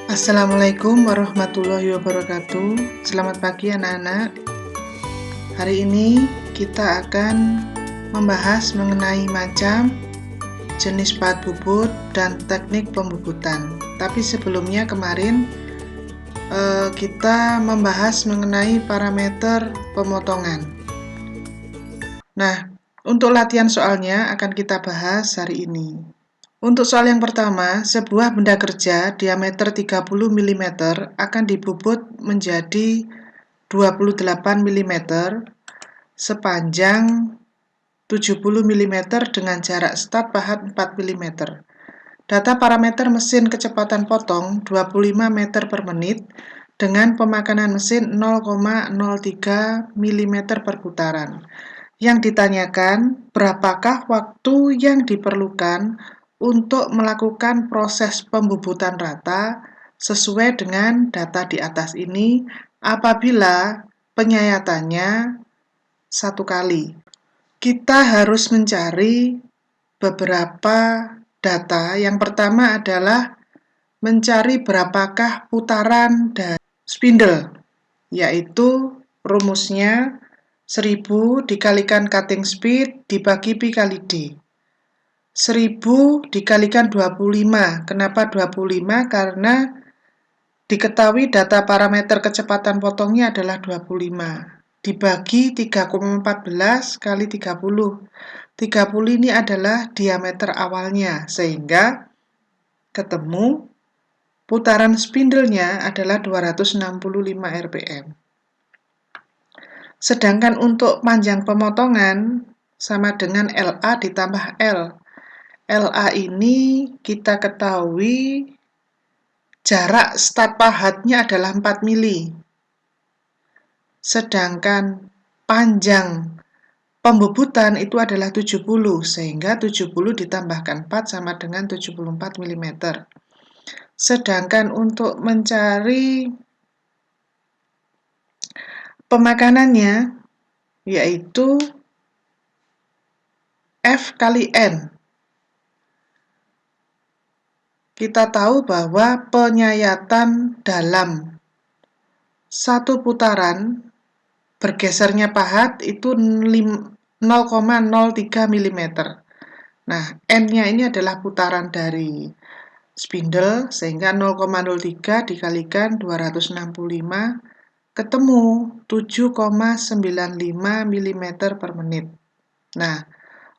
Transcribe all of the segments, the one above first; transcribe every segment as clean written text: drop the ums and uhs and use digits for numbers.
Assalamualaikum warahmatullahi wabarakatuh. Selamat pagi anak-anak. Hari ini kita akan membahas mengenai macam, jenis pahat bubut, dan teknik pembubutan. Tapi sebelumnya kemarin kita membahas mengenai parameter pemotongan. Nah, untuk latihan soalnya akan kita bahas hari ini. Untuk soal yang pertama, sebuah benda kerja diameter 30 mm akan dibubut menjadi 28 mm sepanjang 70 mm dengan jarak start pahat 4 mm. Data parameter mesin kecepatan potong 25 meter per menit dengan pemakanan mesin 0,03 mm per putaran. Yang ditanyakan, berapakah waktu yang diperlukan untuk melakukan proses pembubutan rata sesuai dengan data di atas ini apabila penyayatannya 1 kali. Kita harus mencari beberapa data. Yang pertama adalah mencari berapakah putaran dari spindle, yaitu rumusnya 1000 dikalikan cutting speed dibagi pi kali D. 1000 dikalikan 25. Kenapa 25? Karena diketahui data parameter kecepatan potongnya adalah 25. Dibagi 3,14 kali 30. 30 ini adalah diameter awalnya, sehingga ketemu putaran spindle-nya adalah 265 rpm. Sedangkan untuk panjang pemotongan sama dengan LA ditambah L. LA ini kita ketahui jarak start pahatnya adalah 4 mili. Sedangkan panjang pembubutan itu adalah 70, sehingga 70 ditambahkan 4 sama dengan 74 mm. Sedangkan untuk mencari pemakanannya, yaitu F kali N. Kita tahu bahwa penyayatan dalam satu putaran bergesernya pahat itu 0,03 mm. Nah, N-nya ini adalah putaran dari spindle, sehingga 0,03 dikalikan 265 ketemu 7,95 mm per menit. Nah,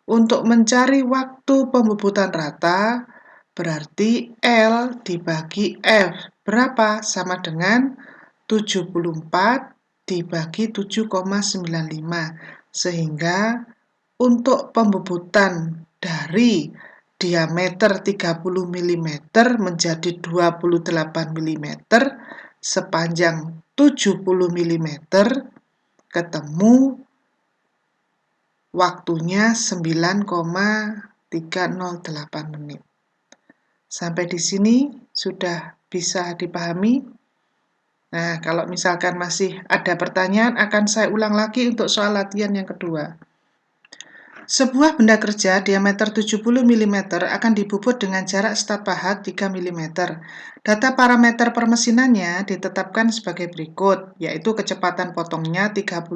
untuk mencari waktu pembubutan rata, berarti L dibagi F. Berapa? Sama dengan 74 dibagi 7,95. Sehingga untuk pembubutan dari diameter 30 mm menjadi 28 mm sepanjang 70 mm ketemu waktunya 9,308 menit. Sampai di sini sudah bisa dipahami? Nah, kalau misalkan masih ada pertanyaan, akan saya ulang lagi untuk soal latihan yang kedua. Sebuah benda kerja diameter 70 mm akan dibubut dengan jarak start pahat 3 mm. Data parameter permesinannya ditetapkan sebagai berikut, yaitu kecepatan potongnya 35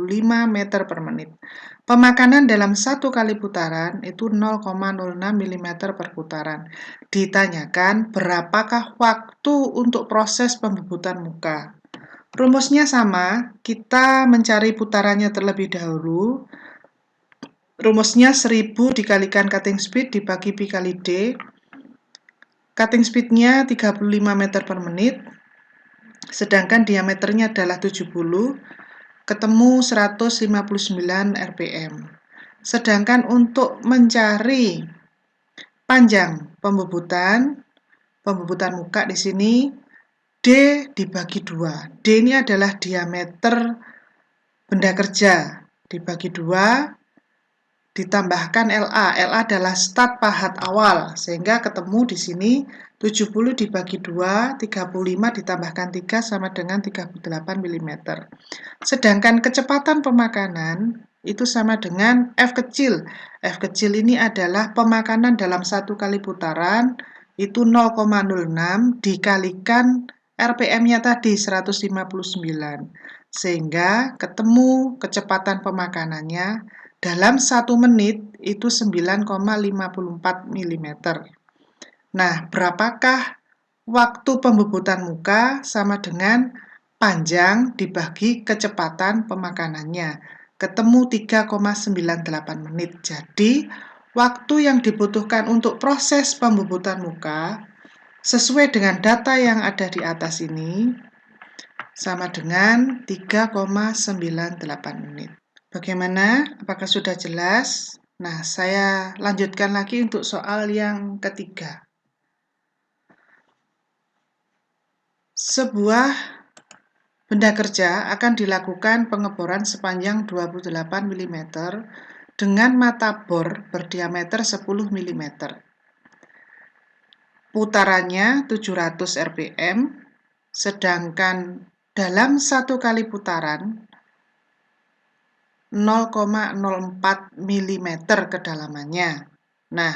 meter per menit. Pemakanan dalam satu kali putaran itu 0,06 mm per putaran. Ditanyakan berapakah waktu untuk proses pembubutan muka. Rumusnya sama, kita mencari putarannya terlebih dahulu. Rumusnya 1000 dikalikan cutting speed dibagi pi kali D. Cutting speed-nya 35 meter per menit, sedangkan diameternya adalah 70, ketemu 159 rpm. Sedangkan untuk mencari panjang pembubutan muka di sini, D dibagi 2. D ini adalah diameter benda kerja, dibagi 2, ditambahkan LA. LA adalah start pahat awal, sehingga ketemu di sini 70 dibagi 2, 35 ditambahkan 3 sama dengan 38 mm. Sedangkan kecepatan pemakanan itu sama dengan F kecil. F kecil ini adalah pemakanan dalam satu kali putaran, itu 0,06 dikalikan RPM-nya tadi 159, sehingga ketemu kecepatan pemakanannya dalam 1 menit itu 9,54 mm. Nah, berapakah waktu pembubutan muka sama dengan panjang dibagi kecepatan pemakanannya? Ketemu 3,98 menit. Jadi, waktu yang dibutuhkan untuk proses pembubutan muka sesuai dengan data yang ada di atas ini sama dengan 3,98 menit. Bagaimana? Apakah sudah jelas? Nah, saya lanjutkan lagi untuk soal yang ketiga. Sebuah benda kerja akan dilakukan pengeboran sepanjang 28 mm dengan mata bor berdiameter 10 mm. Putarannya 700 rpm, sedangkan dalam satu kali putaran 0,04 mm kedalamannya. Nah,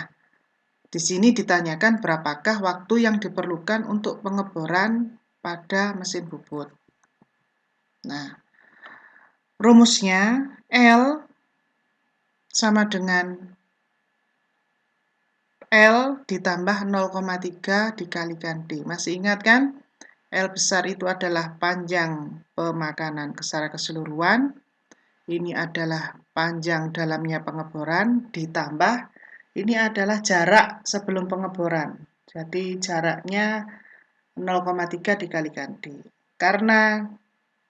di sini ditanyakan berapakah waktu yang diperlukan untuk pengeboran pada mesin bubut. Nah, rumusnya L sama dengan L ditambah 0,3 dikalikan D. Masih ingat kan? L besar itu adalah panjang pemakanan secara keseluruhan. Ini adalah panjang dalamnya pengeboran, ditambah ini adalah jarak sebelum pengeboran. Jadi jaraknya 0,3 dikalikan D. Karena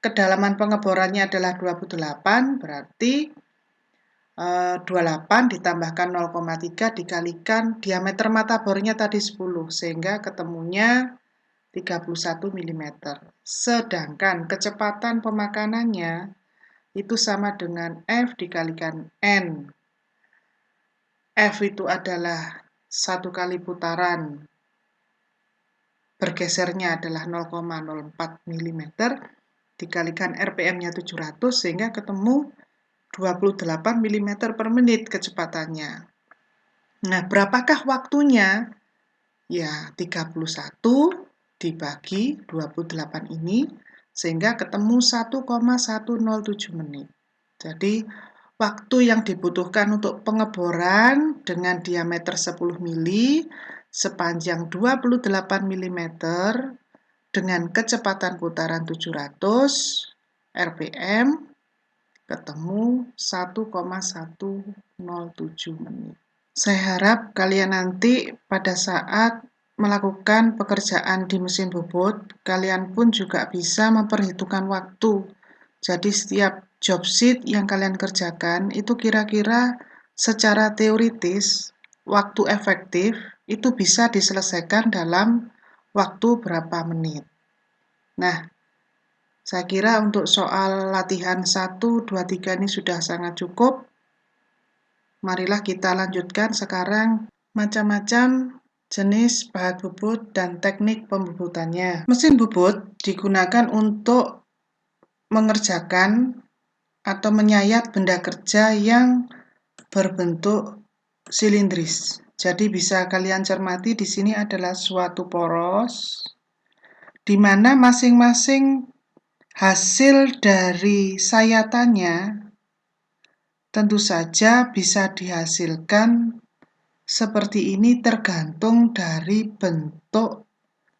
kedalaman pengeborannya adalah 28, berarti 28 ditambahkan 0,3 dikalikan diameter mata bornya tadi 10, sehingga ketemunya 31 mm. Sedangkan kecepatan pemakanannya itu sama dengan F dikalikan N. F itu adalah satu kali putaran bergesernya adalah 0,04 mm dikalikan RPM-nya 700 sehingga ketemu 28 mm per menit kecepatannya. Nah, berapakah waktunya? Ya, 31 dibagi 28 ini sehingga ketemu 1,107 menit. Jadi, waktu yang dibutuhkan untuk pengeboran dengan diameter 10 mili sepanjang 28 mm dengan kecepatan putaran 700 rpm ketemu 1,107 menit. Saya harap kalian nanti pada saat melakukan pekerjaan di mesin bubut, kalian pun juga bisa memperhitungkan waktu. Jadi setiap job sheet yang kalian kerjakan itu kira-kira secara teoritis waktu efektif itu bisa diselesaikan dalam waktu berapa menit. Nah, saya kira untuk soal latihan 1, 2, 3 ini sudah sangat cukup. Marilah kita lanjutkan sekarang macam-macam jenis pahat bubut dan teknik pembubutannya. Mesin bubut digunakan untuk mengerjakan atau menyayat benda kerja yang berbentuk silindris. Jadi bisa kalian cermati di sini adalah suatu poros di mana masing-masing hasil dari sayatannya tentu saja bisa dihasilkan seperti ini tergantung dari bentuk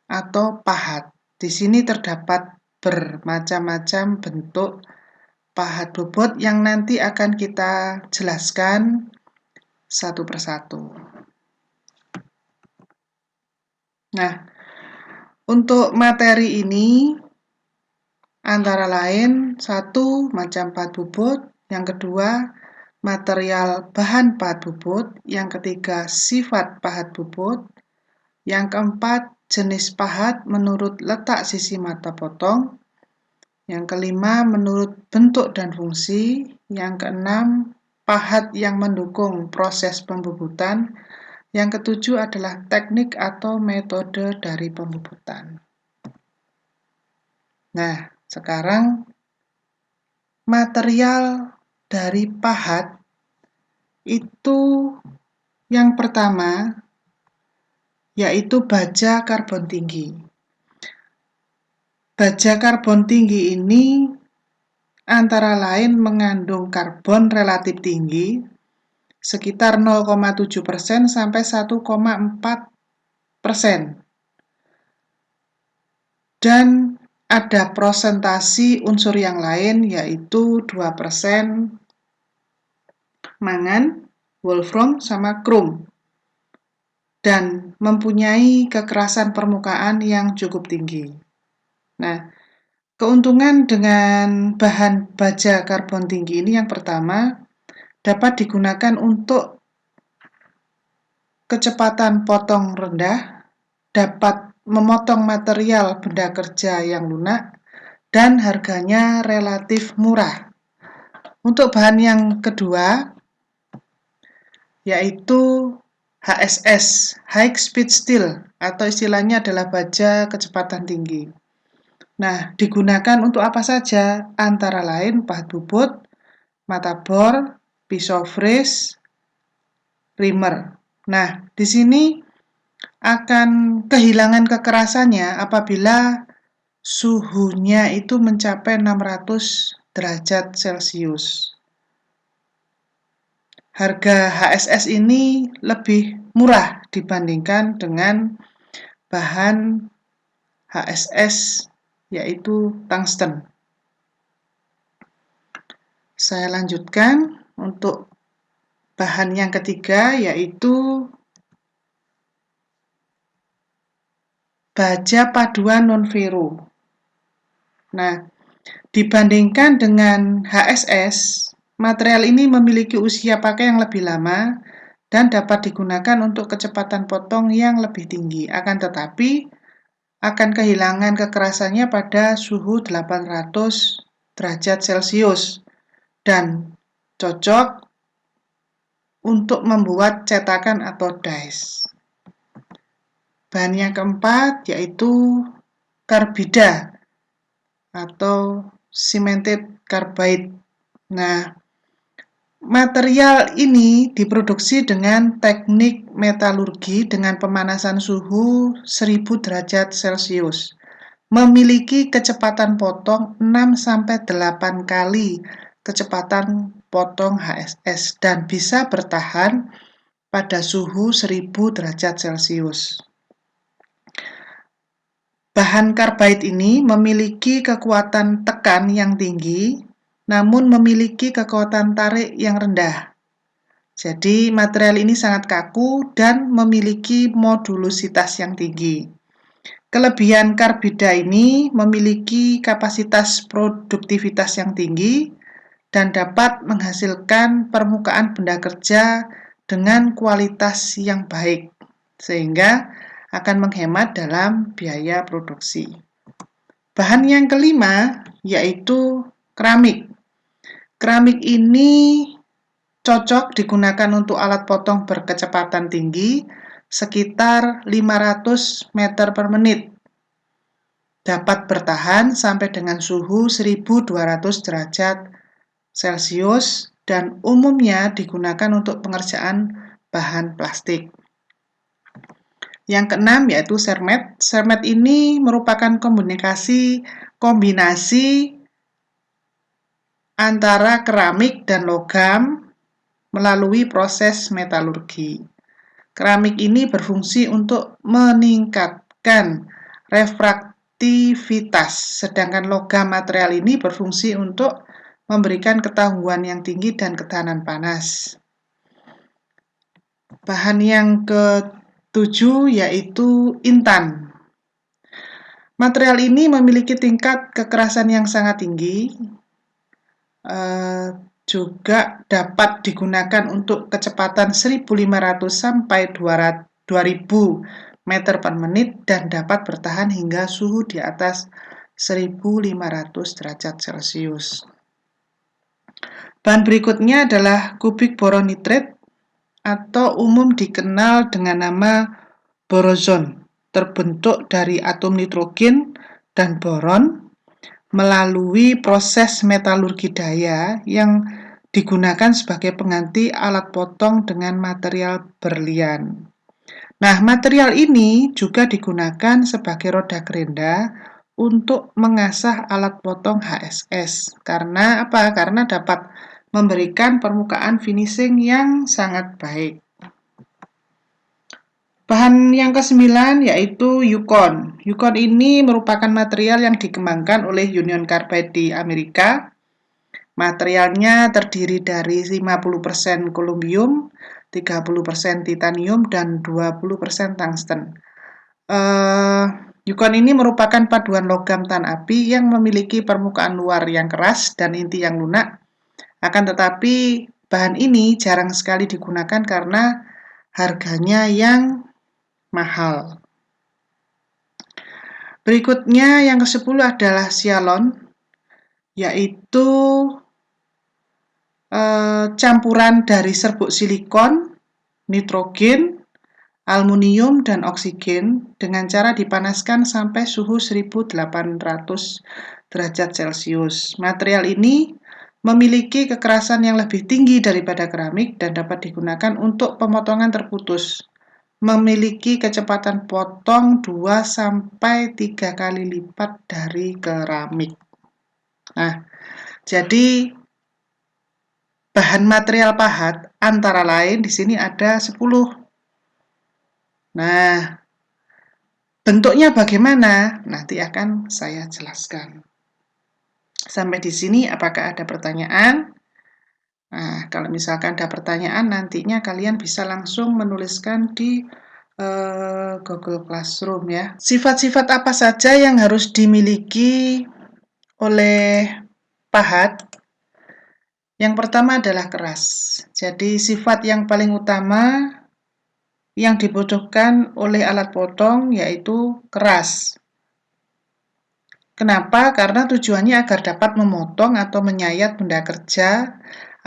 atau pahat. Di sini terdapat bermacam-macam bentuk pahat bobot yang nanti akan kita jelaskan satu persatu. Nah, untuk materi ini antara lain satu macam pahat bobot, yang kedua material bahan pahat bubut, yang ketiga sifat pahat bubut, yang keempat jenis pahat menurut letak sisi mata potong, yang kelima menurut bentuk dan fungsi, yang keenam pahat yang mendukung proses pembubutan, yang ketujuh adalah teknik atau metode dari pembubutan. Nah, sekarang material dari pahat itu yang pertama yaitu baja karbon tinggi. Baja karbon tinggi ini antara lain mengandung karbon relatif tinggi sekitar 0,7% sampai 1,4%. Dan ada prosentasi unsur yang lain yaitu 2% mangan, wolfram, sama krom. Dan mempunyai kekerasan permukaan yang cukup tinggi. Nah, keuntungan dengan bahan baja karbon tinggi ini yang pertama, dapat digunakan untuk kecepatan potong rendah, dapat memotong material benda kerja yang lunak, dan harganya relatif murah. Untuk bahan yang kedua, yaitu HSS, High Speed Steel, atau istilahnya adalah baja kecepatan tinggi. Nah, digunakan untuk apa saja? Antara lain pahat bubut, mata bor, pisau fris, reamer. Nah, di sini akan kehilangan kekerasannya apabila suhunya itu mencapai 600 derajat Celcius. Harga HSS ini lebih murah dibandingkan dengan bahan HSS yaitu tungsten. Saya lanjutkan untuk bahan yang ketiga yaitu baja paduan non-ferro. Nah, dibandingkan dengan HSS, material ini memiliki usia pakai yang lebih lama dan dapat digunakan untuk kecepatan potong yang lebih tinggi. Akan tetapi, akan kehilangan kekerasannya pada suhu 800 derajat Celcius dan cocok untuk membuat cetakan atau dies. Bahan yang keempat yaitu karbida atau cemented carbide. Nah, material ini diproduksi dengan teknik metalurgi dengan pemanasan suhu 1000 derajat Celcius. Memiliki kecepatan potong 6-8 kali kecepatan potong HSS dan bisa bertahan pada suhu 1000 derajat Celcius. Bahan karbide ini memiliki kekuatan tekan yang tinggi, namun memiliki kekuatan tarik yang rendah. Jadi, material ini sangat kaku dan memiliki modulusitas yang tinggi. Kelebihan karbida ini memiliki kapasitas produktivitas yang tinggi dan dapat menghasilkan permukaan benda kerja dengan kualitas yang baik, sehingga akan menghemat dalam biaya produksi. Bahan yang kelima yaitu keramik. Keramik ini cocok digunakan untuk alat potong berkecepatan tinggi sekitar 500 meter per menit. Dapat bertahan sampai dengan suhu 1200 derajat Celcius dan umumnya digunakan untuk pengerjaan bahan plastik. Yang keenam yaitu sermet. Sermet ini merupakan kombinasi antara keramik dan logam melalui proses metalurgi. Keramik ini berfungsi untuk meningkatkan refraktivitas, sedangkan logam material ini berfungsi untuk memberikan ketangguhan yang tinggi dan ketahanan panas. Bahan yang ketujuh yaitu intan. Material ini memiliki tingkat kekerasan yang sangat tinggi, juga dapat digunakan untuk kecepatan 1500 sampai 2000 meter per menit dan dapat bertahan hingga suhu di atas 1500 derajat Celcius. Bahan berikutnya adalah kubik boron nitrat atau umum dikenal dengan nama borozon, terbentuk dari atom nitrogen dan boron melalui proses metalurgi daya yang digunakan sebagai pengganti alat potong dengan material berlian. Nah, material ini juga digunakan sebagai roda gerenda untuk mengasah alat potong HSS. Karena apa? Karena dapat memberikan permukaan finishing yang sangat baik. Bahan yang ke-9 yaitu Yukon. Yukon ini merupakan material yang dikembangkan oleh Union Carbide di Amerika. Materialnya terdiri dari 50% kolumbium, 30% titanium, dan 20% tungsten. Yukon ini merupakan paduan logam tan api yang memiliki permukaan luar yang keras dan inti yang lunak. Akan tetapi, bahan ini jarang sekali digunakan karena harganya yang mahal. Berikutnya yang ke-10 adalah sialon, yaitu campuran dari serbuk silikon, nitrogen, aluminium, dan oksigen dengan cara dipanaskan sampai suhu 1800 derajat Celcius. Material ini memiliki kekerasan yang lebih tinggi daripada keramik dan dapat digunakan untuk pemotongan terputus. Memiliki kecepatan potong 2-3 kali lipat dari keramik. Nah, jadi bahan material pahat antara lain di sini ada 10. Nah, bentuknya bagaimana? Nanti akan saya jelaskan. Sampai di sini apakah ada pertanyaan? Nah, kalau misalkan ada pertanyaan, nantinya kalian bisa langsung menuliskan di Google Classroom ya. Sifat-sifat apa saja yang harus dimiliki oleh pahat? Yang pertama adalah keras. Jadi sifat yang paling utama yang dibutuhkan oleh alat potong yaitu keras. Kenapa? Karena tujuannya agar dapat memotong atau menyayat benda kerja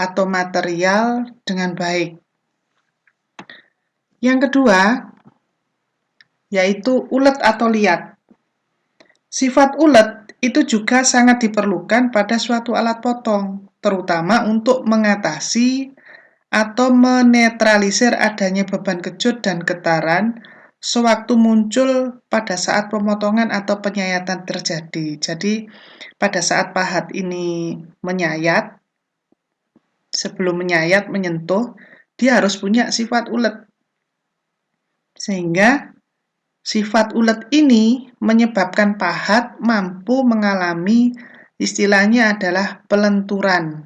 atau material dengan baik. Yang kedua, yaitu ulet atau liat. Sifat ulet itu juga sangat diperlukan pada suatu alat potong, terutama untuk mengatasi atau menetralisir adanya beban kejut dan getaran sewaktu muncul pada saat pemotongan atau penyayatan terjadi. Jadi, pada saat pahat ini menyayat, sebelum menyayat, menyentuh, dia harus punya sifat ulet. Sehingga sifat ulet ini menyebabkan pahat mampu mengalami istilahnya adalah pelenturan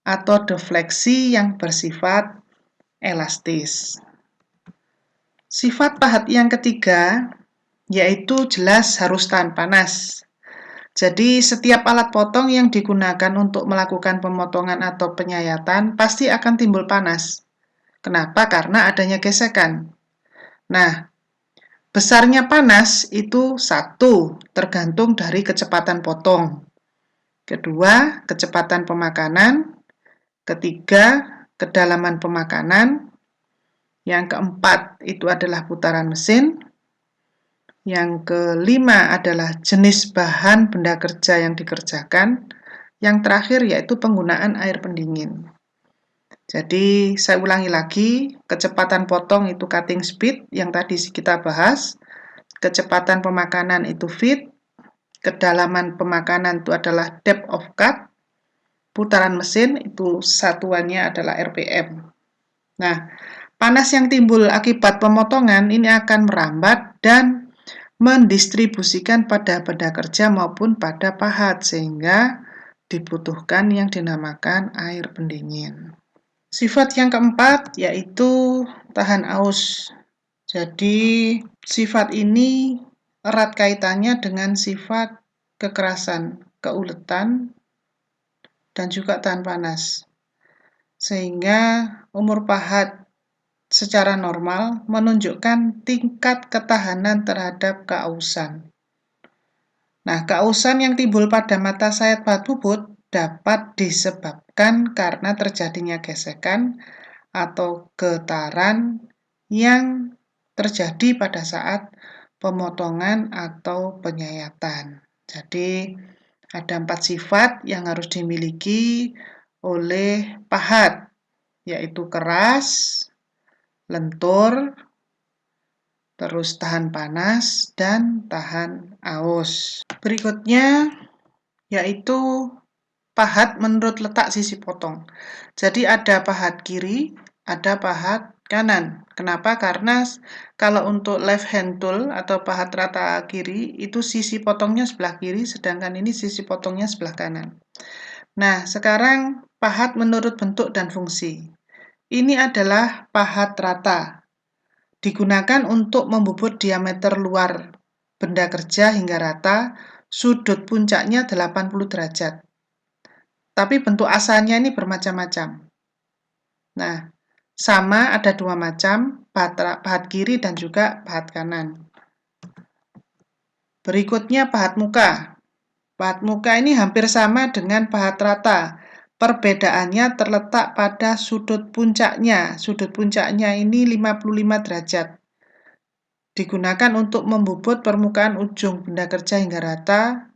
atau defleksi yang bersifat elastis. Sifat pahat yang ketiga yaitu jelas harus tahan panas. Jadi setiap alat potong yang digunakan untuk melakukan pemotongan atau penyayatan pasti akan timbul panas. Kenapa? Karena adanya gesekan. Nah, besarnya panas itu satu, tergantung dari kecepatan potong. Kedua, kecepatan pemakanan. Ketiga, kedalaman pemakanan. Yang keempat, itu adalah putaran mesin. Yang kelima adalah jenis bahan benda kerja yang dikerjakan. Yang terakhir yaitu penggunaan air pendingin. Jadi, saya ulangi lagi, kecepatan potong itu cutting speed yang tadi kita bahas. Kecepatan pemakanan itu feet, kedalaman pemakanan itu adalah depth of cut, putaran mesin itu satuannya adalah RPM. Nah, panas yang timbul akibat pemotongan ini akan merambat dan mendistribusikan pada benda kerja maupun pada pahat, sehingga dibutuhkan yang dinamakan air pendingin. Sifat yang keempat yaitu tahan aus. Jadi, sifat ini erat kaitannya dengan sifat kekerasan, keuletan, dan juga tahan panas. Sehingga umur pahat secara normal menunjukkan tingkat ketahanan terhadap keausan. Nah, keausan yang timbul pada mata sayat pahat bubut dapat disebabkan karena terjadinya gesekan atau getaran yang terjadi pada saat pemotongan atau penyayatan. Jadi, ada 4 sifat yang harus dimiliki oleh pahat, yaitu keras, lentur, terus tahan panas, dan tahan aus. Berikutnya yaitu pahat menurut letak sisi potong. Jadi ada pahat kiri, ada pahat kanan. Kenapa? Karena kalau untuk left hand tool atau pahat rata kiri, itu sisi potongnya sebelah kiri, sedangkan ini sisi potongnya sebelah kanan. Nah, sekarang pahat menurut bentuk dan fungsi. Ini adalah pahat rata. Digunakan untuk membubut diameter luar benda kerja hingga rata, sudut puncaknya 80 derajat. Tapi bentuk asalnya ini bermacam-macam. Nah, sama ada dua macam, pahat kiri dan juga pahat kanan. Berikutnya pahat muka. Pahat muka ini hampir sama dengan pahat rata. Perbedaannya terletak pada sudut puncaknya. Sudut puncaknya ini 55 derajat. Digunakan untuk membubut permukaan ujung benda kerja hingga rata,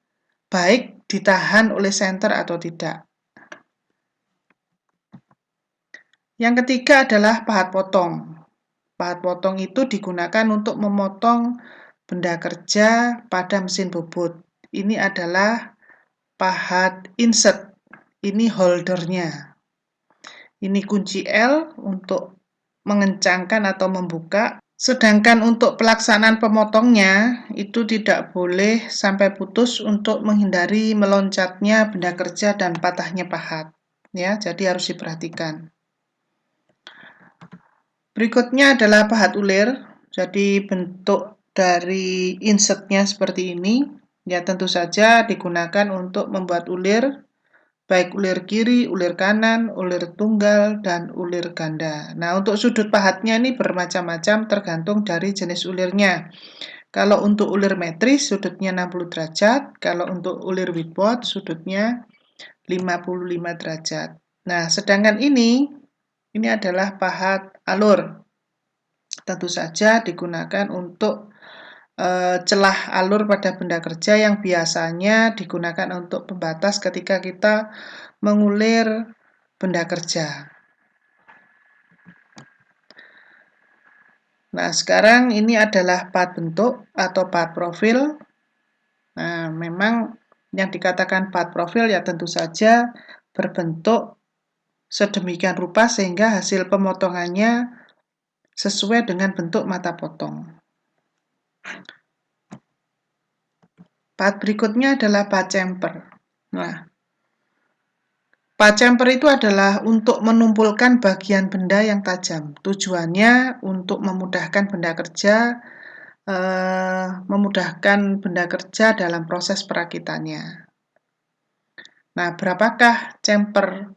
baik ditahan oleh senter atau tidak. Yang ketiga adalah pahat potong. Pahat potong itu digunakan untuk memotong benda kerja pada mesin bubut. Ini adalah pahat insert. Ini holdernya. Ini kunci L untuk mengencangkan atau membuka. Sedangkan untuk pelaksanaan pemotongnya itu tidak boleh sampai putus untuk menghindari meloncatnya benda kerja dan patahnya pahat. Ya, jadi harus diperhatikan. Berikutnya adalah pahat ulir. Jadi bentuk dari insertnya seperti ini. Ya, tentu saja digunakan untuk membuat ulir, baik ulir kiri, ulir kanan, ulir tunggal, dan ulir ganda. Nah, untuk sudut pahatnya ini bermacam-macam tergantung dari jenis ulirnya. Kalau untuk ulir metris, sudutnya 60 derajat. Kalau untuk ulir whiteboard, sudutnya 55 derajat. Nah, sedangkan ini adalah pahat alur. Tentu saja digunakan untuk celah alur pada benda kerja yang biasanya digunakan untuk pembatas ketika kita mengulir benda kerja. Nah, sekarang ini adalah pahat bentuk atau pahat profil. Nah, memang yang dikatakan pahat profil ya tentu saja berbentuk sedemikian rupa sehingga hasil pemotongannya sesuai dengan bentuk mata potong. Pahat berikutnya adalah pahat chamfer. Nah, pahat chamfer itu adalah untuk menumpulkan bagian benda yang tajam. Tujuannya untuk memudahkan benda kerja dalam proses perakitannya. Nah, berapakah chamfer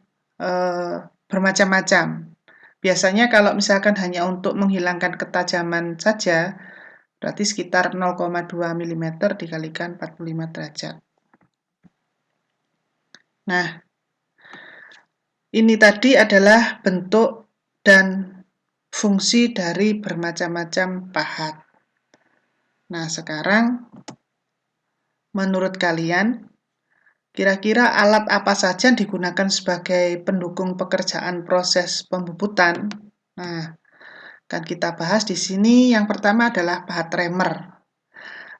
bermacam-macam? Biasanya kalau misalkan hanya untuk menghilangkan ketajaman saja, berarti sekitar 0,2 mm dikalikan 45 derajat. Nah, ini tadi adalah bentuk dan fungsi dari bermacam-macam pahat. Nah, sekarang menurut kalian, kira-kira alat apa saja yang digunakan sebagai pendukung pekerjaan proses pembubutan? Nah, akan kita bahas di sini. Yang pertama adalah pahat remer.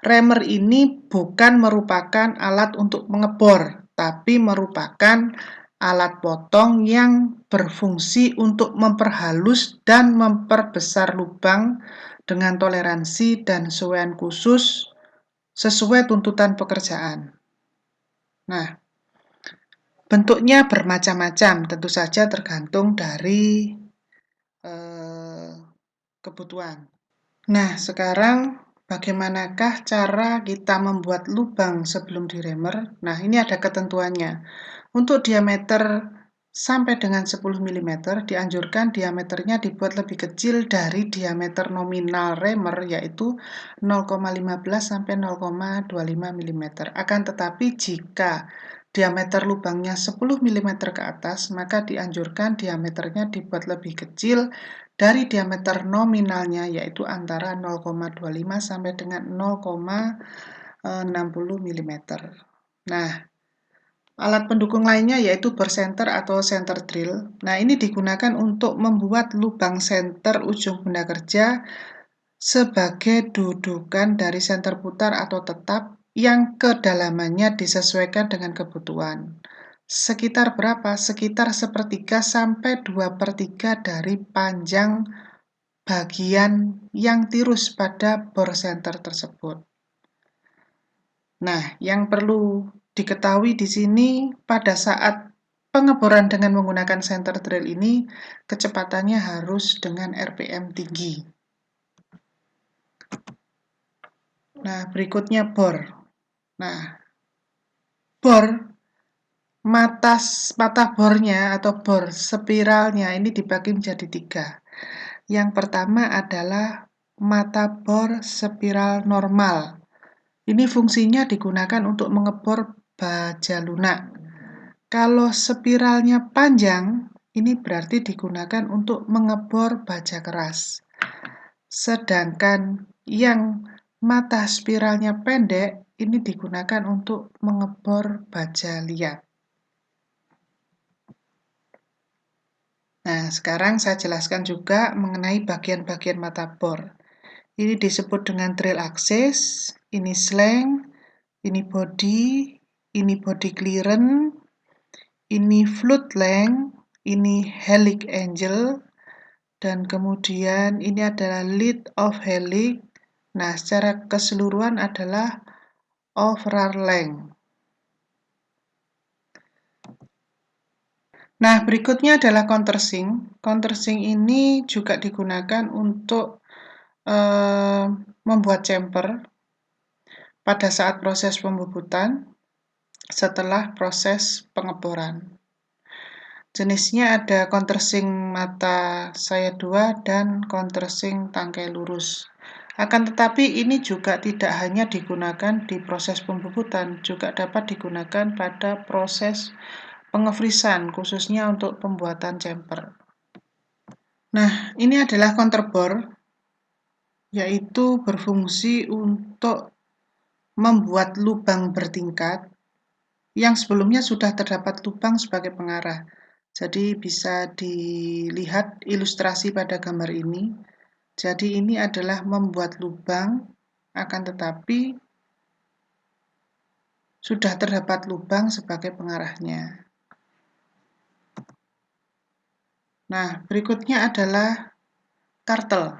Remer ini bukan merupakan alat untuk mengebor, tapi merupakan alat potong yang berfungsi untuk memperhalus dan memperbesar lubang dengan toleransi dan sesuaian khusus sesuai tuntutan pekerjaan. Nah, bentuknya bermacam-macam, tentu saja tergantung dari kebutuhan. Nah, sekarang bagaimanakah cara kita membuat lubang sebelum diremer? Nah, ini ada ketentuannya. Untuk diameter sampai dengan 10 mm, dianjurkan diameternya dibuat lebih kecil dari diameter nominal remer, yaitu 0,15 sampai 0,25 mm. Akan tetapi jika diameter lubangnya 10 mm ke atas, maka dianjurkan diameternya dibuat lebih kecil dari diameter nominalnya, yaitu antara 0,25 sampai dengan 0,60 mm. Nah, alat pendukung lainnya yaitu bor senter atau center drill. Nah, ini digunakan untuk membuat lubang senter ujung benda kerja sebagai dudukan dari senter putar atau tetap yang kedalamannya disesuaikan dengan kebutuhan. Sekitar berapa? Sekitar 1/3 sampai 2/3 dari panjang bagian yang tirus pada bor senter tersebut. Nah, yang perlu diketahui di sini pada saat pengeboran dengan menggunakan senter drill ini, kecepatannya harus dengan RPM tinggi. Nah, berikutnya bor. Nah, bor, mata bornya atau bor spiralnya ini dibagi menjadi 3. Yang pertama adalah mata bor spiral normal. Ini fungsinya digunakan untuk mengebor baja lunak. Kalau spiralnya panjang, ini berarti digunakan untuk mengebor baja keras. Sedangkan yang mata spiralnya pendek, ini digunakan untuk mengebor baja liat. Nah, sekarang saya jelaskan juga mengenai bagian-bagian mata bor. Ini disebut dengan drill axis, ini slang, ini body clearance, ini float length, ini helix angle, dan kemudian ini adalah lead of helix. Nah, secara keseluruhan adalah overall length. Nah, berikutnya adalah countersink. Countersink ini juga digunakan untuk membuat chamfer pada saat proses pembubutan setelah proses pengeboran. Jenisnya ada countersink mata saya 2 dan countersink tangkai lurus. Akan tetapi ini juga tidak hanya digunakan di proses pembubutan, juga dapat digunakan pada proses pengefrisan, khususnya untuk pembuatan chamfer. Nah, ini adalah counterbore, yaitu berfungsi untuk membuat lubang bertingkat yang sebelumnya sudah terdapat lubang sebagai pengarah. Jadi bisa dilihat ilustrasi pada gambar ini. Jadi ini adalah membuat lubang, akan tetapi sudah terdapat lubang sebagai pengarahnya. Nah, berikutnya adalah kartel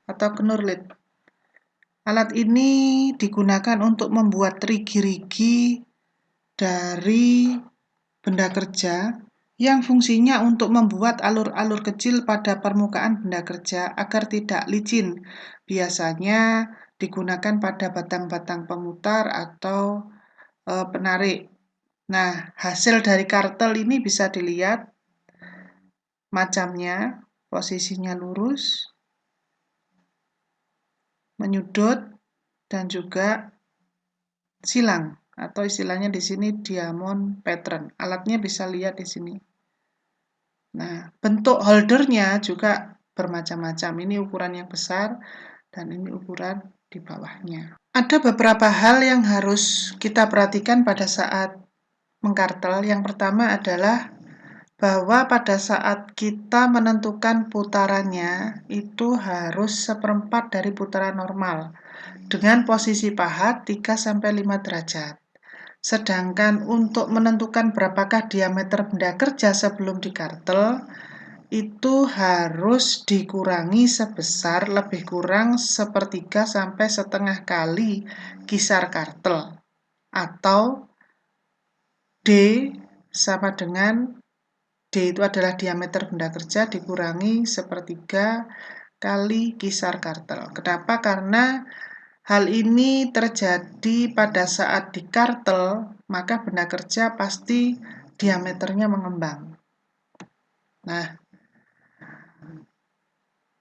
atau knurled. Alat ini digunakan untuk membuat rigi-rigi dari benda kerja yang fungsinya untuk membuat alur-alur kecil pada permukaan benda kerja agar tidak licin. Biasanya digunakan pada batang-batang pemutar atau penarik. Nah, hasil dari kartel ini bisa dilihat macamnya, posisinya lurus, menyudut, dan juga silang atau istilahnya di sini diamond pattern. Alatnya bisa lihat di sini. Nah, bentuk holdernya juga bermacam-macam. Ini ukuran yang besar dan ini ukuran di bawahnya. Ada beberapa hal yang harus kita perhatikan pada saat mengkartel. Yang pertama adalah bahwa pada saat kita menentukan putarannya itu harus 1/4 dari putaran normal dengan posisi pahat 3-5 derajat. Sedangkan untuk menentukan berapakah diameter benda kerja sebelum dikartel, itu harus dikurangi sebesar lebih kurang 1/3 sampai 1/2 kali kisar kartel. Atau D sama dengan D itu adalah diameter benda kerja dikurangi 1/3 kali kisar kartel. Kenapa? Karena hal ini terjadi pada saat dikartel, maka benda kerja pasti diameternya mengembang. Nah,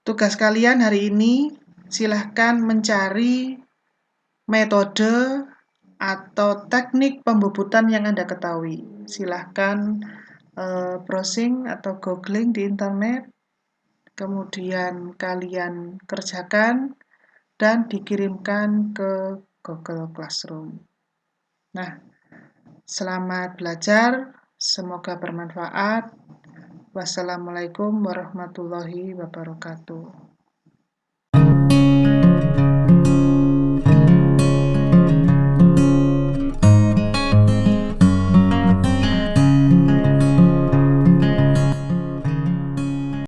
tugas kalian hari ini silahkan mencari metode atau teknik pembubutan yang Anda ketahui. Silahkan browsing atau googling di internet, kemudian kalian kerjakan dan dikirimkan ke Google Classroom. Nah, selamat belajar, semoga bermanfaat. Wassalamualaikum warahmatullahi wabarakatuh.